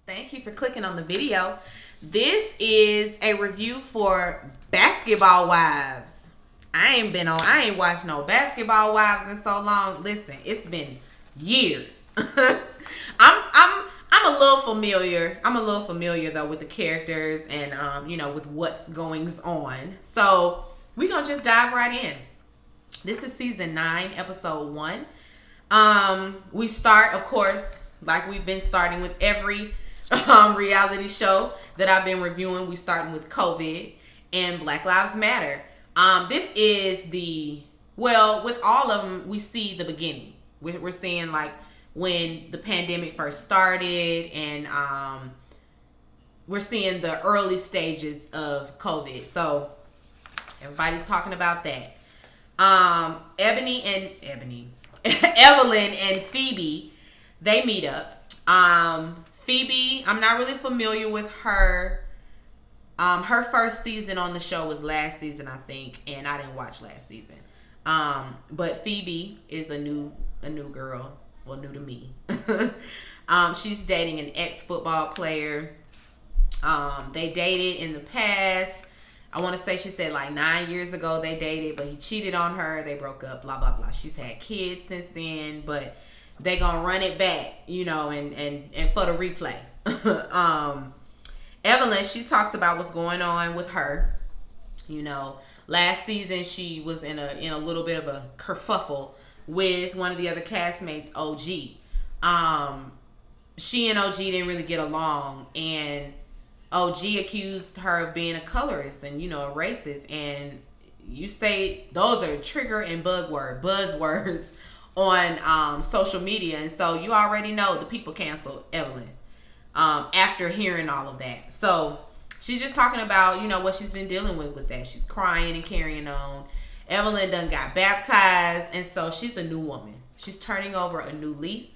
Thank you for clicking on the video. This is a review for Basketball Wives. I ain't watched no Basketball Wives in so long. Listen, it's been years. I'm a little familiar. I'm a little familiar though with the characters and with what's going on. So we're gonna just dive right in. This is season 9, episode 1. We start, of course, like we've been starting with every reality show that I've been reviewing. We starting with COVID and Black Lives Matter. This is with all of them, we see the beginning. We're seeing like when the pandemic first started, and we're seeing the early stages of COVID. So everybody's talking about that. Evelyn and Phoebe, they meet up. Phoebe, I'm not really familiar with her. Her first season on the show was last season, I think, and I didn't watch last season. But Phoebe is a new girl. Well, new to me. She's dating an ex-football player. They dated in the past. I want to say she said like 9 years ago they dated, but he cheated on her. They broke up, blah, blah, blah. She's had kids since then, but they gonna run it back, and for the replay. Evelyn, she talks about what's going on with her. Last season she was in a little bit of a kerfuffle with one of the other castmates, OG. She and OG didn't really get along, and OG accused her of being a colorist and, a racist. And you say those are trigger and buzzwords on social media. And so you already know the people canceled Evelyn after hearing all of that. So she's just talking about, what she's been dealing with that. She's crying and carrying on. Evelyn done got baptized, and so she's a new woman. She's turning over a new leaf,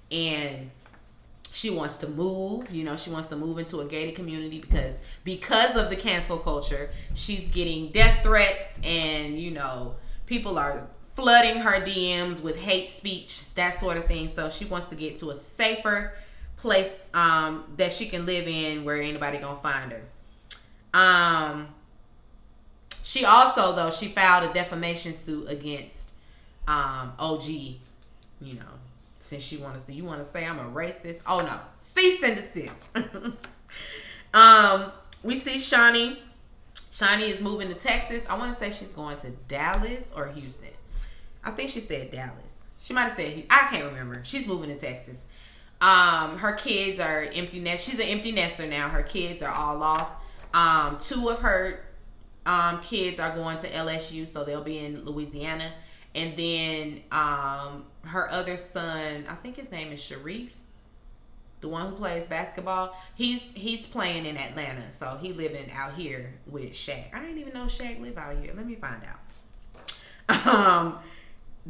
and she wants to move. She wants to move into a gated community because of the cancel culture. She's getting death threats, and people are flooding her DMs with hate speech, that sort of thing. So she wants to get to a safer place that she can live in where anybody gonna find her. She also, though, she filed a defamation suit against OG, since you want to say I'm a racist. Oh no, cease and desist. We see Shawnee. Shawnee is moving to Texas. I want to say she's going to Dallas or Houston. I think she said Dallas. She might have said, I can't remember. She's moving to Texas. Her kids are empty nest. She's an empty nester now. Her kids are all off. 2 of her kids are going to LSU, so they'll be in Louisiana. And then her other son, I think his name is Sharif, the one who plays basketball. He's playing in Atlanta, so he living out here with Shaq. I didn't even know Shaq live out here. Let me find out.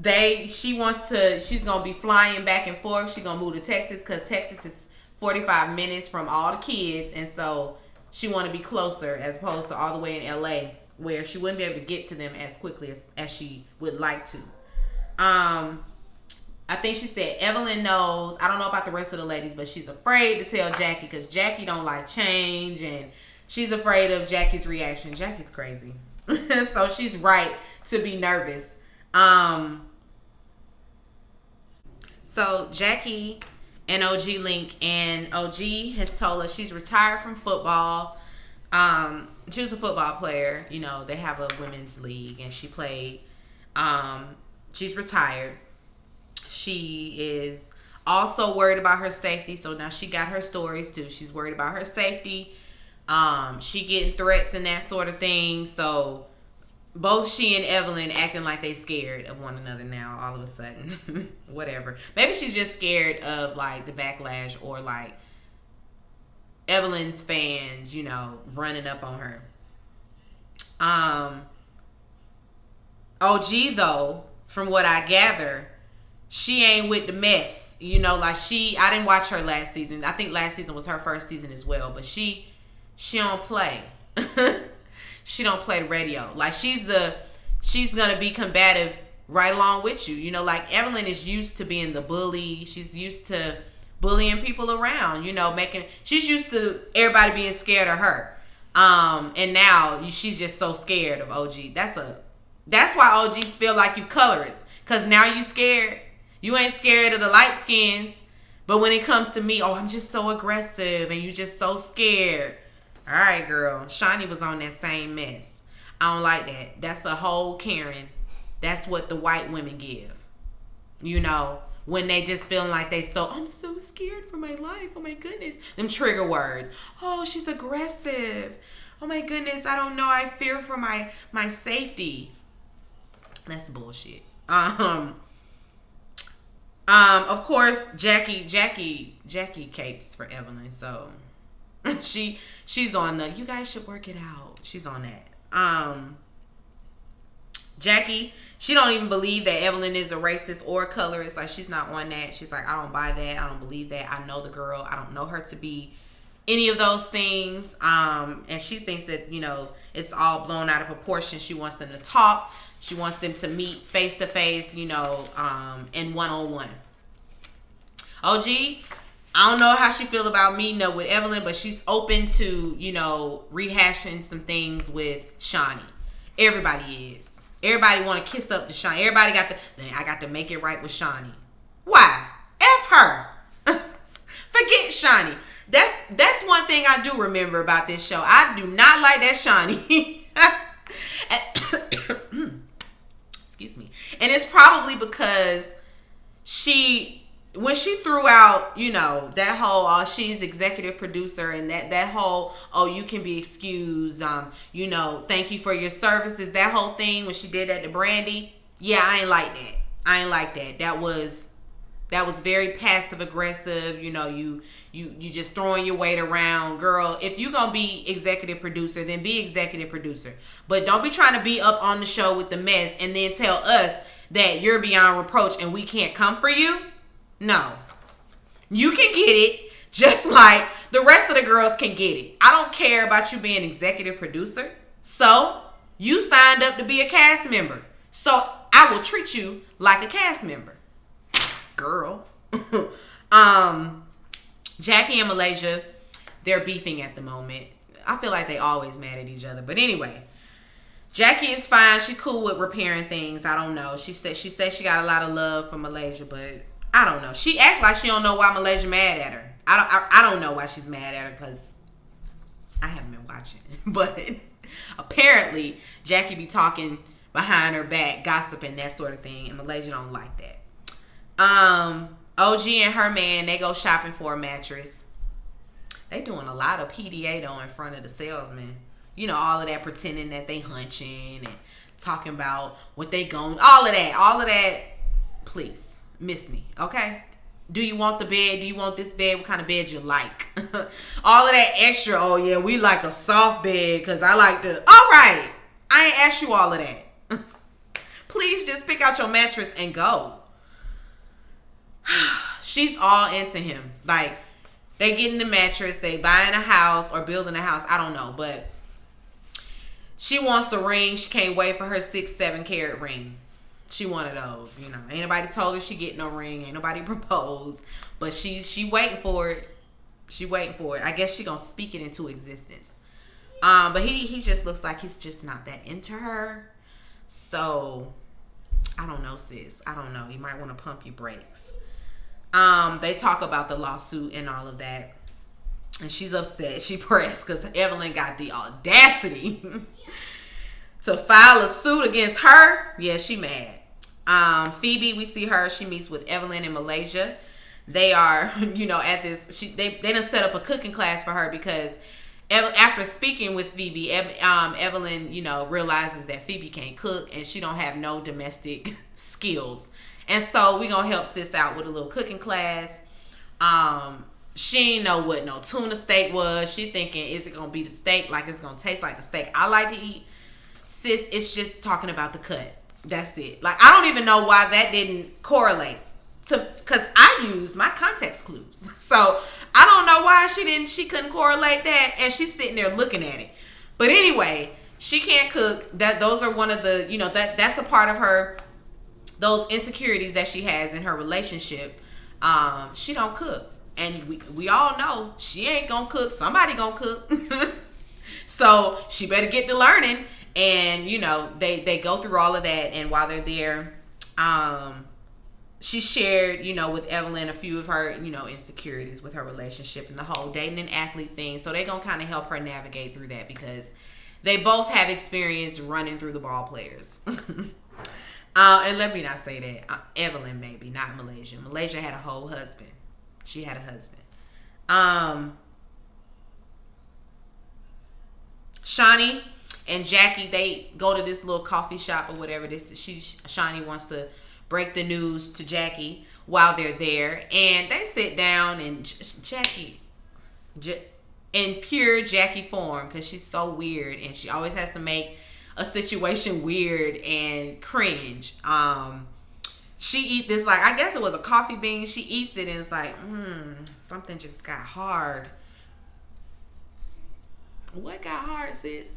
She's gonna be flying back and forth. She's gonna move to Texas because Texas is 45 minutes from all the kids, and so she want to be closer as opposed to all the way in LA, where she wouldn't be able to get to them as quickly as she would like to. I think she said Evelyn knows. I don't know about the rest of the ladies, but she's afraid to tell Jackie because Jackie don't like change, and she's afraid of Jackie's reaction. Jackie's crazy. So she's right to be nervous. So Jackie and OG link, and OG has told us she's retired from football. She was a football player. They have a women's league, and she played. She's retired. She is also worried about her safety. So now she got her stories too. She's worried about her safety. She getting threats and that sort of thing. So both she and Evelyn acting like they scared of one another now all of a sudden. Whatever. Maybe she's just scared of like the backlash, or like Evelyn's fans, running up on her. OG though, from what I gather, she ain't with the mess. I didn't watch her last season. I think last season was her first season as well, but she don't play. She don't play the radio. Like she's gonna be combative right along with you. Like Evelyn is used to being the bully. She's used to bullying people around, she's used to everybody being scared of her. And now she's just so scared of OG. That's why OG feel like you colorist. Cause now you scared. You ain't scared of the light skins. But when it comes to me, I'm just so aggressive and you just so scared. All right, girl. Shawnee was on that same mess. I don't like that. That's a whole Karen. That's what the white women give. When they just feeling like I'm so scared for my life. Oh my goodness. Them trigger words. Oh, she's aggressive. Oh my goodness. I don't know. I fear for my safety. That's bullshit. Of course, Jackie capes for Evelyn. So she's on the, you guys should work it out. She's on that. Jackie, she don't even believe that Evelyn is a racist or a colorist. Like, she's not on that. She's like, I don't buy that. I don't believe that. I know the girl. I don't know her to be any of those things. And she thinks that, it's all blown out of proportion. She wants them to talk. She wants them to meet face to face, and one-on-one. OG, I don't know how she feel about meeting up with Evelyn, but she's open to, rehashing some things with Shawnee. Everybody is. Everybody want to kiss up to Shawnee. Everybody I got to make it right with Shawnee. Why? F her. Forget Shawnee. That's one thing I do remember about this show. I do not like that Shawnee. Excuse me. And it's probably because when she threw out, that whole, she's executive producer, and that whole, you can be excused, thank you for your services, that whole thing when she did that to Brandy, I ain't like that. That was very passive aggressive. You just throwing your weight around. Girl, if you gonna be executive producer, then be executive producer. But don't be trying to be up on the show with the mess and then tell us that you're beyond reproach and we can't come for you. No. You can get it just like the rest of the girls can get it. I don't care about you being executive producer. So, you signed up to be a cast member. So, I will treat you like a cast member. Girl. Jackie and Malaysia, they're beefing at the moment. I feel like they always mad at each other. But anyway, Jackie is fine. She cool with repairing things. I don't know. She said she got a lot of love for Malaysia, but I don't know. She acts like she don't know why Malaysia mad at her. I don't know why she's mad at her because I haven't been watching. But apparently, Jackie be talking behind her back, gossiping, that sort of thing, and Malaysia don't like that. OG and her man, they go shopping for a mattress. They doing a lot of PDA though in front of the salesman. All of that pretending that they hunching and talking about what they going. All of that. Please, miss me, okay? Do you want the bed? Do you want this bed? What kind of bed you like? All of that extra. Oh yeah, we like a soft bed because I like the. All right, I ain't asked you all of that. Please just pick out your mattress and go. She's all into him. Like, they getting the mattress, they buying a house or building a house. I don't know, but she wants the ring. She can't wait for her 6-7 carat ring. She one of those, Ain't nobody told her she get no ring. Ain't nobody proposed, but she waiting for it. She waiting for it. I guess she gonna speak it into existence. But he just looks like he's just not that into her. So I don't know, sis. I don't know. You might want to pump your brakes. They talk about the lawsuit and all of that, and she's upset. She pressed because Evelyn got the audacity to file a suit against her. Yeah, she mad. Phoebe, we see her. She meets with Evelyn in Malaysia. They are, at this. They done set up a cooking class for her because after speaking with Phoebe, Evelyn, realizes that Phoebe can't cook and she don't have no domestic skills. And so we gonna help sis out with a little cooking class. She ain't know what no tuna steak was. She thinking, is it gonna be the steak? Like it's gonna taste like the steak I like to eat. Sis, it's just talking about the cut. That's it. Like, I don't even know why that didn't correlate because I use my context clues. So I don't know why she couldn't correlate that, and she's sitting there looking at it. But anyway, she can't cook. Those are one of the, that's a part of her, those insecurities that she has in her relationship. She don't cook. And we all know she ain't gonna cook. Somebody gonna cook. So she better get to learning. And, you know, they go through all of that. And while they're there, she shared, you know, with Evelyn a few of her, you know, insecurities with her relationship and the whole dating and athlete thing. So they're going to kind of help her navigate through that because they both have experience running through the ball players. And let me not say that. Evelyn maybe, not Malaysia. Malaysia had a whole husband. She had a husband. Shawnee and Jackie, they go to this little coffee shop or whatever. Shawnee wants to break the news to Jackie while they're there, and they sit down, and Jackie, in pure Jackie form, because she's so weird and she always has to make a situation weird and cringe. She eat this, like, I guess it was a coffee bean. She eats it and it's like, something just got hard. What got hard, sis?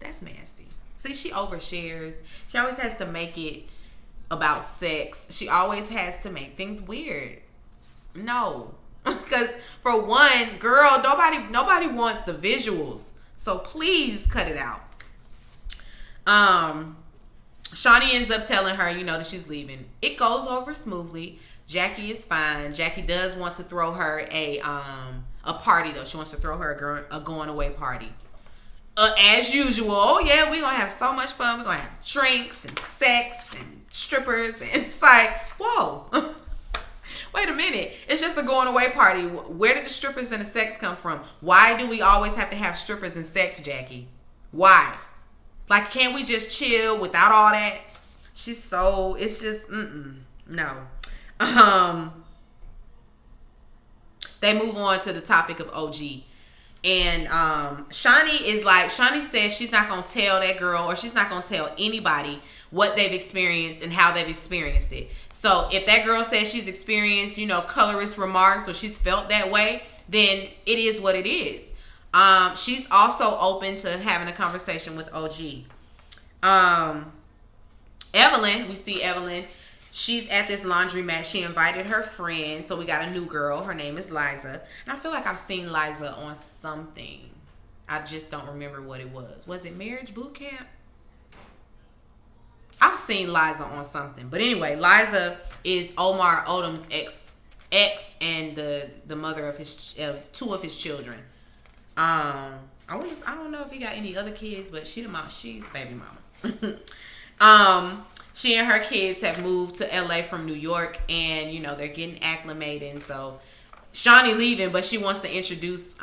That's nasty. See, she overshares. She always has to make it about sex. She always has to make things weird. No. Because for one, girl, nobody wants the visuals. So please cut it out. Shawnee ends up telling her, you know, that she's leaving. It goes over smoothly. Jackie is fine. Jackie does want to throw her a party, though. She wants to throw her a going away party. As usual. Oh yeah, we're gonna have so much fun. We're gonna have drinks and sex and strippers, and it's like, whoa. Wait a minute. It's just a going away party. Where did the strippers and the sex come from? Why do we always have to have strippers and sex, Jackie? Why? Like, can't we just chill without all that? It's just, no. They move on to the topic of OG. And Shawnee says she's not going to tell that girl, or she's not going to tell anybody what they've experienced and how they've experienced it. So if that girl says she's experienced, you know, colorist remarks, or she's felt that way, then it is what it is. She's also open to having a conversation with OG. Evelyn, we see Evelyn. She's at this laundromat. She invited her friend. So we got a new girl. Her name is Liza. And I feel like I've seen Liza on something. I just don't remember what it was. Was it Marriage Boot Camp? I've seen Liza on something. But anyway, Liza is Omar Odom's ex and the mother of two of his children. I don't know if he got any other kids, but she's baby mama. She and her kids have moved to LA from New York, and you know they're getting acclimated. So Shawnee leaving, but she wants to introduce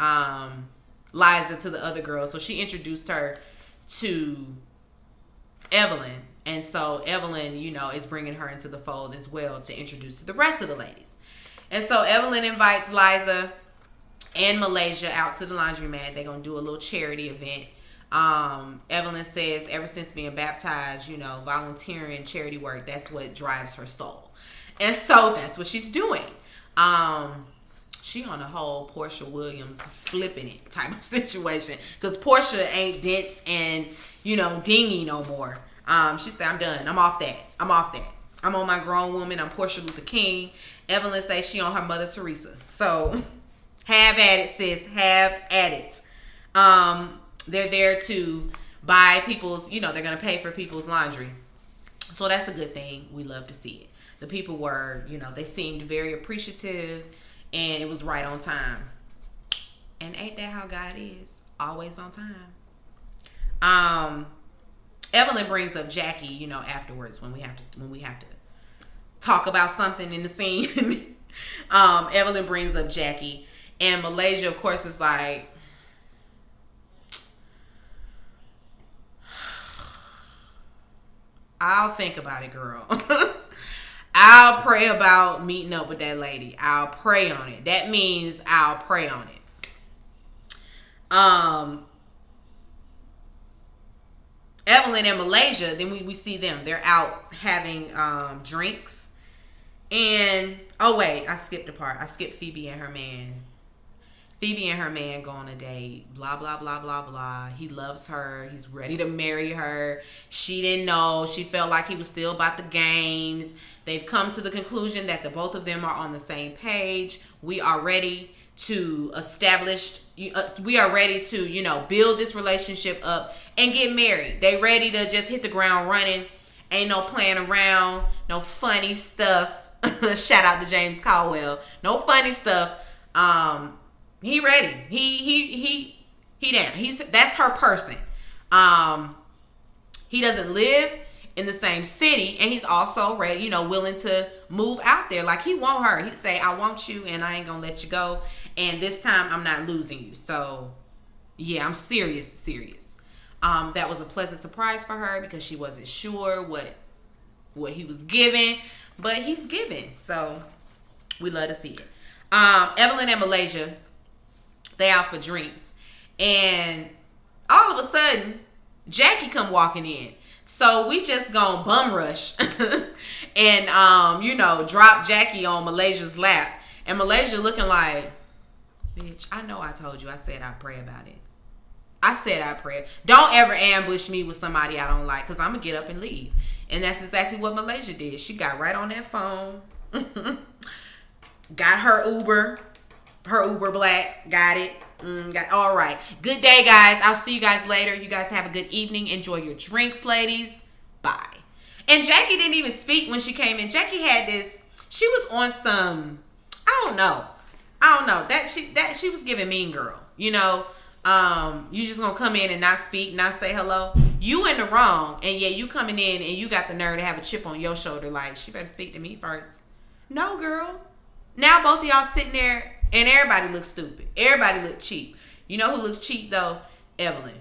Liza to the other girls. So she introduced her to Evelyn, and so Evelyn, you know, is bringing her into the fold as well to introduce to the rest of the ladies. And so Evelyn invites Liza and Malaysia out to the laundromat. They're gonna do a little charity event. Evelyn says ever since being baptized, you know, volunteering, charity work, that's what drives her soul. And so that's what she's doing. She on a whole Portia Williams flipping it type of situation. Because Portia ain't dense and, you know, dingy no more. She said, I'm done. I'm off that. I'm on my grown woman. I'm Portia Luther King. Evelyn says she on her Mother Teresa. So have at it, sis. Have at it. They're there to buy people's, you know, they're going to pay for people's laundry. So that's a good thing. We love to see it. The people were, you know, they seemed very appreciative, and it was right on time. And ain't that how God is? Always on time. Evelyn brings up Jackie, you know, afterwards when we have to talk about something in the scene. Evelyn brings up Jackie, and Malaysia, of course, is like, I'll think about it, girl. I'll pray about meeting up with that lady. I'll pray on it. That means I'll pray on it. Evelyn and Malaysia, then we see them. They're out having drinks. And, oh wait, I skipped a part. I skipped Phoebe and her man. Phoebe and her man go on a date. Blah, blah, blah, blah, blah. He loves her. He's ready to marry her. She didn't know. She felt like he was still about the games. They've come to the conclusion that the both of them are on the same page. We are ready to build this relationship up and get married. They ready to just hit the ground running. Ain't no playing around. No funny stuff. Shout out to James Caldwell. No funny stuff. He ready. He down. That's her person. He doesn't live in the same city, and he's also ready, willing to move out there. Like, he want her. He say, I want you, and I ain't gonna let you go. And this time, I'm not losing you. So, yeah, I'm serious. That was a pleasant surprise for her because she wasn't sure what he was giving, but he's giving. So, we love to see it. Evelyn and Malaysia, they out for drinks, and all of a sudden Jackie come walking in, so we just gonna bum rush and drop Jackie on Malaysia's lap, and Malaysia looking like, bitch, I know I told you I said I'd pray about it. I said I'd pray. Don't ever ambush me with somebody I don't like, because I'm gonna get up and leave. And that's exactly what Malaysia did. She got right on that phone, got her Uber Black, got it. All right. Good day, guys. I'll see you guys later. You guys have a good evening. Enjoy your drinks, ladies. Bye. And Jackie didn't even speak when she came in. Jackie had this. She was on some. I don't know. That she was giving Mean Girl. You just gonna come in and not speak, not say hello. You in the wrong, and yet you coming in and you got the nerve to have a chip on your shoulder. Like, she better speak to me first. No, girl. Now both of y'all sitting there and everybody looks stupid. Everybody look cheap. You know who looks cheap though? Evelyn.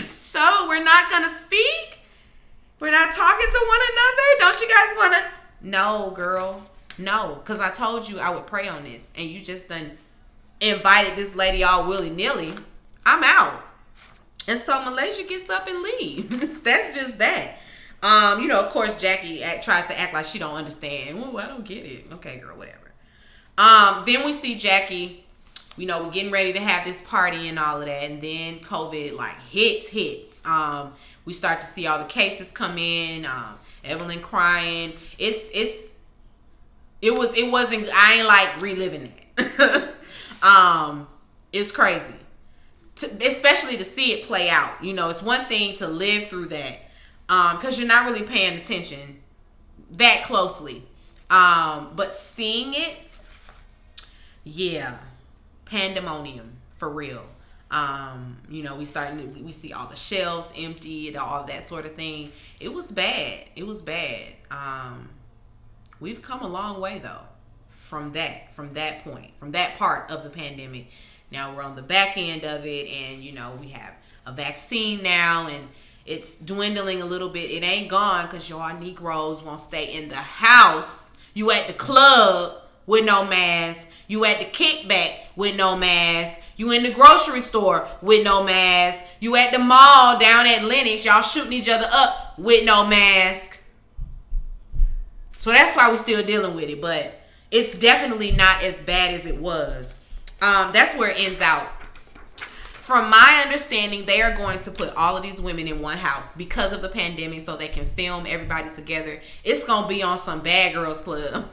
So we're not gonna speak? We're not talking to one another? Don't you guys wanna? No, girl. No. Because I told you I would pray on this. And you just done invited this lady all willy-nilly. I'm out. And so Malaysia gets up and leaves. That's just that. Of course Jackie tries to act like she don't understand. Well, I don't get it. Okay, girl, whatever. Then we see Jackie, we're getting ready to have this party and all of that, and then COVID hits. We start to see all the cases come in, Evelyn crying. It wasn't, I ain't like reliving that. It's crazy. Especially to see it play out. It's one thing to live through that, because you're not really paying attention that closely. But seeing it, yeah, pandemonium for real. We see all the shelves empty, all that sort of thing. It was bad. We've come a long way though from that point, from that part of the pandemic. Now we're on the back end of it, and we have a vaccine now, and it's dwindling a little bit. It ain't gone because y'all Negroes won't stay in the house. You at the club with no mask. You at the kickback with no mask. You in the grocery store with no mask. You at the mall down at Lennox. Y'all shooting each other up with no mask. So that's why we're still dealing with it. But it's definitely not as bad as it was. That's where it ends out. From my understanding, they are going to put all of these women in one house because of the pandemic, so they can film everybody together. It's going to be on some Bad Girls Club.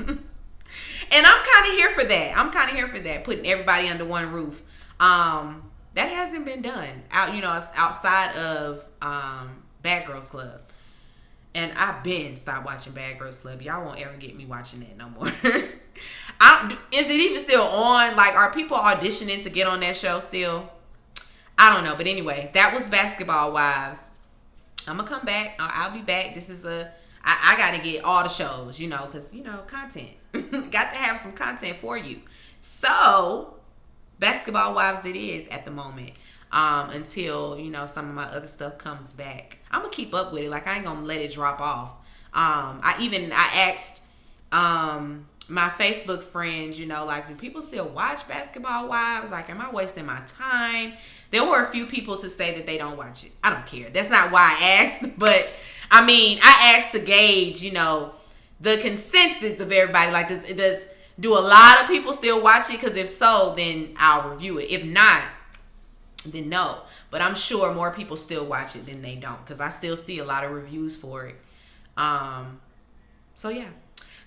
And I'm kind of here for that. Putting everybody under one roof. That hasn't been done outside of Bad Girls Club. And I've been stopped watching Bad Girls Club. Y'all won't ever get me watching that no more. Is it even still on? Like, are people auditioning to get on that show still? I don't know. But anyway, that was Basketball Wives. I'm going to come back. I'll be back. This is I got to get all the shows, because, content. Got to have some content for you. So, Basketball Wives it is at the moment. Until, some of my other stuff comes back. I'm going to keep up with it. Like, I ain't going to let it drop off. I asked my Facebook friends, do people still watch Basketball Wives? Like, am I wasting my time? There were a few people to say that they don't watch it. I don't care. That's not why I asked. But, I asked to gauge, the consensus of everybody. Like, does Do a lot of people still watch it? Because if so, then I'll review it. If not, then no. But I'm sure more people still watch it than they don't, because I still see a lot of reviews for it. So yeah.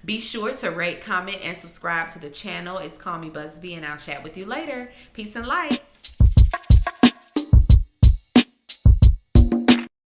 Be sure to rate, comment, and subscribe to the channel. It's Call Me Busby, and I'll chat with you later. Peace and light.